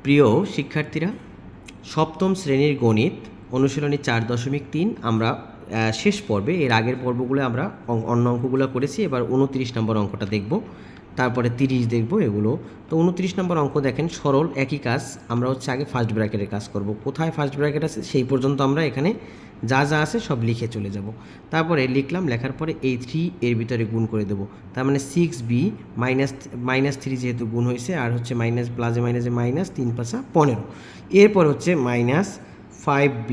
প্রিয় শিক্ষার্থীরা, সপ্তম শ্রেণীর গণিত অনুশীলনী 4.3 আমরা শেষ পর্বে, এর আগের পর্বগুলো আমরা অন্য অঙ্কগুলো করেছি। এবার 29 নম্বর অঙ্কটা দেখব, তারপরে 30 দেখব এগুলো। তো 29 নম্বর অঙ্ক দেখেন, সরল একই কাজ। আমরা আগে ফার্স্ট ব্র্যাকেটের কাজ করব। কোথায় ফার্স্ট ব্র্যাকেট আছে সেই পর্যন্ত আমরা এখানে যা যা আছে সব লিখে চলে যাব। তারপরে লিখলাম, লেখার পরে এই 3 এর ভিতরে গুণ করে দেবো। তার মানে 6b -3 যেহেতু গুণ হয়েছে, আর হচ্ছে মাইনাস প্লাসে মাইনাসে মাইনাস, 3 × 5 = 15। এরপর হচ্ছে -5b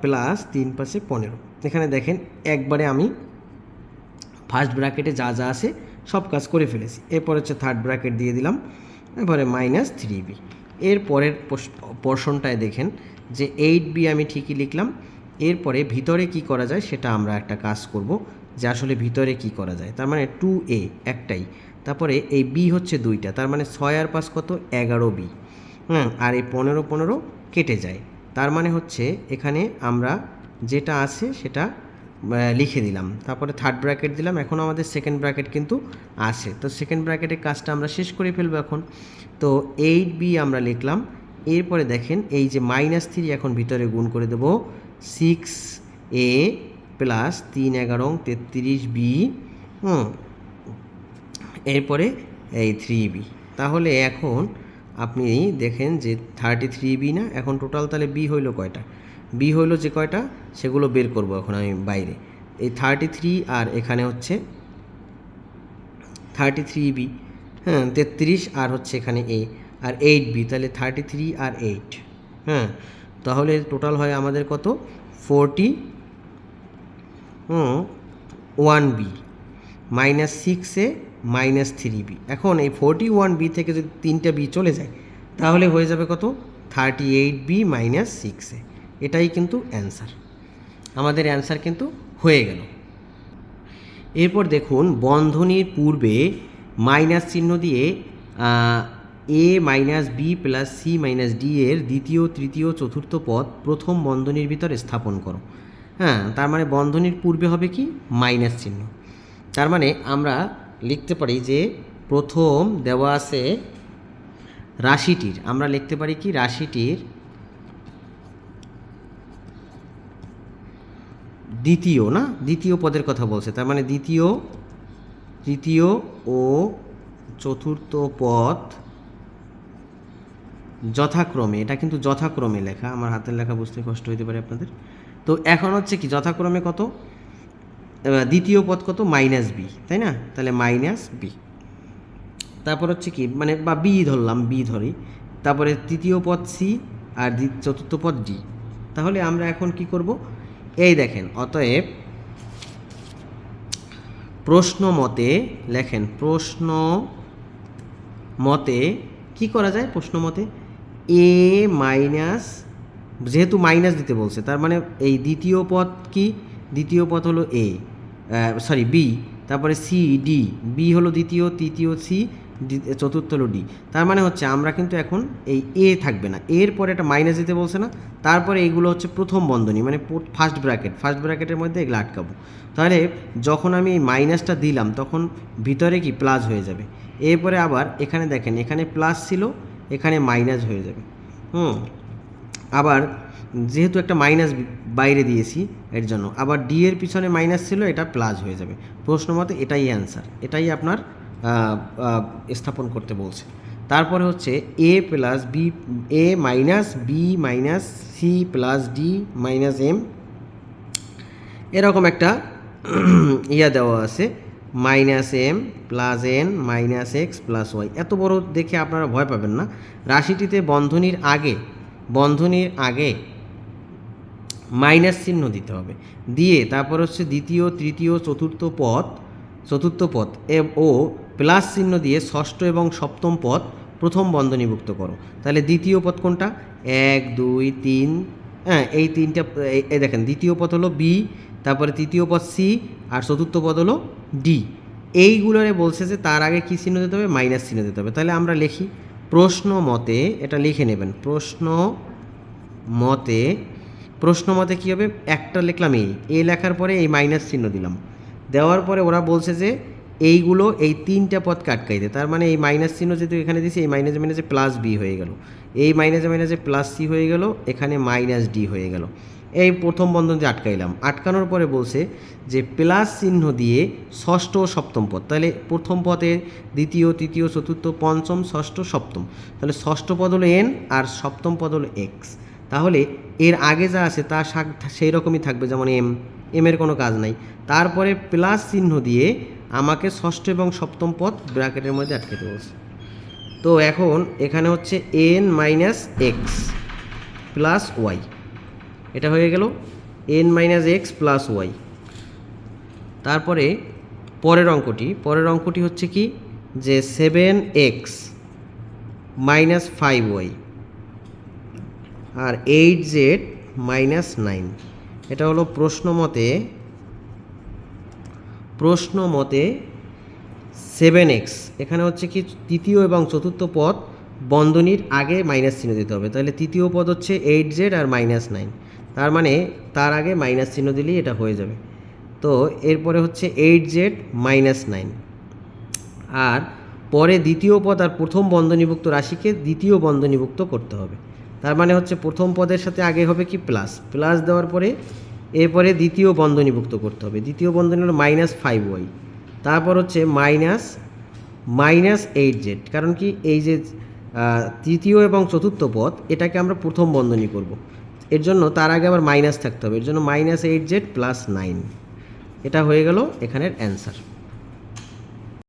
প্লাস 3 × 5 = 15। এখানে দেখেন একবারে আমি ফার্স্ট ব্র্যাকেটে যা যা আছে সব কাজ করে ফেলেছি। এরপর হচ্ছে থার্ড ব্র্যাকেট দিয়ে দিলাম, এরপরে -3b। এর পরের পোর্শনটায় দেখেন যে 8b আমি ঠিকই লিখলাম। এরপরে ভিতরে কি করা যায় সেটা আমরা একটা কাজ করব, যে আসলে ভিতরে কি করা যায়। তার মানে 2a একটাই, তারপরে এই b হচ্ছে 2টা, তার মানে 6 আর 5 কত, 11b। আর এই 15 কেটে যায়। তার মানে হচ্ছে এখানে আমরা যেটা আছে সেটা লিখে দিলাম, তারপরে থার্ড ব্র্যাকেট দিলাম। এখন আমাদের সেকেন্ড ব্র্যাকেট কিন্তু আছে, তো সেকেন্ড ব্র্যাকেটের কাজটা আমরা শেষ করে ফেলবো এখন। তো 8b আমরা লিখলাম। এরপরে দেখেন এই যে -3 এখন ভিতরে গুণ করে দেব, 6a প্লাস 3 11 33b, এরপরে এই 3b। তাহলে এখন আপনি দেখেন যে 33b না, এখন টোটাল তাহলে b হইল কয়টা, b হইল যে কয়টা সেগুলো বের করব এখন আমি বাইরে। এই 33 আর এখানে হচ্ছে 33b, 33 আর হচ্ছে এখানে a আর 8b, তাহলে 33 আর 8, তাহলে টোটাল হয় আমাদের কত, 41b -6a -3b। এখন এই 41b থেকে যদি 3টা b চলে যায় তাহলে হয়ে যাবে কত, 38b -6a। এটাই কিন্তু অ্যান্সার, আমাদের অ্যান্সার কিন্তু হয়ে গেল। এরপর দেখুন, বন্ধনীর পূর্বে মাইনাস চিহ্ন দিয়ে a - b + c - d এর দ্বিতীয়, তৃতীয়, চতুর্থ পদ প্রথম বন্ধনীর ভিতরে স্থাপন করো। তার মানে বন্ধনীর পূর্বে হবে কি, মাইনাস চিহ্ন। তার মানে আমরা লিখতে পারি যে প্রথম দেওয়া আছে রাশিটির, আমরা লিখতে পারি কি, রাশিটির দ্বিতীয়, না দ্বিতীয় পদের কথা বলছে, তার মানে দ্বিতীয়, তৃতীয় ও চতুর্থ পদ যথাক্রমে, এটা কিন্তু যথাক্রমে লেখা, আমার হাতের লেখা বুঝতে কষ্ট হতে পারে আপনাদের। তো এখন হচ্ছে কি, যথাক্রমে কত, দ্বিতীয় পদ কত, -b, তাই না, তাহলে -b। তারপর হচ্ছে কি, মানে বা b ধরলাম, b ধরি, তারপরে তৃতীয় পদ c আর চতুর্থ পদ d। তাহলে আমরা এখন কি করব, এই দেখেন, অতএব প্রশ্ন মতে লেখেন, প্রশ্ন মতে কি করা যায়, প্রশ্ন মতে a মাইনাস, যেহেতু মাইনাস দিতে বলছে তার মানে এই দ্বিতীয় পদ কি, দ্বিতীয় পদ হলো b, তারপরে c d, b হলো দ্বিতীয়, তৃতীয় c, চতুর্থ হলো d। তার মানে হচ্ছে আমরা কিন্তু এখন এই a থাকবে না, এর পরে একটা মাইনাস দিতে বলছে না, তারপরে এইগুলো হচ্ছে প্রথম বন্ধনী, মানে ফার্স্ট ব্র্যাকেটের মধ্যে এগুলো আটকাবো। তাহলে যখন আমি এই মাইনাসটা দিলাম তখন ভিতরে কি প্লাস হয়ে যাবে। এরপরে আবার এখানে দেখেন, এখানে প্লাস ছিল, এখানে মাইনাস হয়ে যাবে। আবার যেহেতু একটা মাইনাস বাইরে দিয়েছি এর জন্য, আবার ডি এর পিছনে মাইনাস ছিল, এটা প্লাস হয়ে যাবে। প্রশ্ন মতে এটাই অ্যান্সার, এটাই আপনার স্থাপন করতে বলছে। তারপরে হচ্ছে a + b, a - b - c + d - m, এরকম একটা দেওয়া আছে, -m + n - x + y। এত বড় দেখে আপনারা ভয় পাবেন না। রাশিটিতে বন্ধনীর আগে মাইনাস চিহ্ন দিতে হবে, দিয়ে তারপর হচ্ছে দ্বিতীয়, তৃতীয়, চতুর্থ পদ ও প্লাস চিহ্ন দিয়ে ষষ্ঠ এবং সপ্তম পদ প্রথম বন্ধনীভুক্ত করো। তাহলে দ্বিতীয় পদ কোনটা, 1 2 3, এই তিনটা, এই দেখেন দ্বিতীয় পদ হলো b, তারপরে তৃতীয় পদ c আর চতুর্থ পদ হলো d। এইগুলোরে বলছে যে তার আগে কী চিহ্ন দিতে হবে, মাইনাস চিহ্ন দিতে হবে। তাহলে আমরা লিখি, প্রশ্ন মতে, এটা লিখে নেবেন, প্রশ্ন মতে কী হবে, একটা লিখলাম a লেখার পরে এই মাইনাস চিহ্ন দিলাম, দেওয়ার পরে ওরা বলছে যে এইগুলো এই তিনটা পদকে আটকাই দেয়। তার মানে এই মাইনাস চিহ্ন যেহেতু এখানে দিয়েছি, এই মাইনাসে মাইনাসে প্লাস বি হয়ে গেল, এই মাইনাসে মাইনাসে প্লাস সি হয়ে গেল, এখানে মাইনাস ডি হয়ে গেল। এই প্রথম বন্ধন যে আটকাইলাম, আটকানোর পরে বলছে যে প্লাস চিহ্ন দিয়ে ষষ্ঠ ও সপ্তম পদ, তাহলে প্রথম পদে দ্বিতীয়, তৃতীয়, চতুর্থ, পঞ্চম, ষষ্ঠ, সপ্তম, তাহলে ষষ্ঠ পদ হলো এন আর সপ্তম পদ হলো এক্স। তাহলে এর আগে যা আছে তা সেই রকমই থাকবে, যেমন এমের কোনো কাজ নাই। তারপরে প্লাস চিহ্ন দিয়ে আমাকে ষষ্ঠ এবং সপ্তম পদ ব্র্যাকেটের মধ্যে আটকাতে বলছে। তো এখন এখানে হচ্ছে N minus X plus Y, এটা হয়ে গেল N minus X plus Y. তারপরে পরের অঙ্কটি হচ্ছে কি, যে 7x মাইনাস 5y আর 8z মাইনাস 9। এটা হলো প্রশ্ন মতে 7x, এখানে হচ্ছে কি তৃতীয় এবং চতুর্থ পদ বন্ধনীর আগে মাইনাস চিহ্ন দিতে হবে, তাহলে তৃতীয় পদ হচ্ছে 8z আর মাইনাস 9, তার মানে তার আগে মাইনাস চিহ্ন দিলেই এটা হয়ে যাবে। তো এরপরে হচ্ছে 8z মাইনাস 9, আর পরে দ্বিতীয় পদ আর প্রথম বন্ধনীভুক্ত রাশিকে দ্বিতীয় বন্ধনীভুক্ত করতে হবে। তার মানে হচ্ছে প্রথম পদের সাথে আগে হবে কি প্লাস দেওয়ার পরে এরপরে দ্বিতীয় বন্ধনীভুক্ত করতে হবে। দ্বিতীয় বন্ধনী হলো মাইনাস 5y, তারপর হচ্ছে মাইনাস 8z, কারণ কি এই যে তৃতীয় এবং চতুর্থ পদ এটাকে আমরা প্রথম বন্ধনী করব, এর জন্য তার আগে আবার মাইনাস থাকতে হবে, এর জন্য মাইনাস 8z প্লাস 9। এটা হয়ে গেল এখানের অ্যান্সার।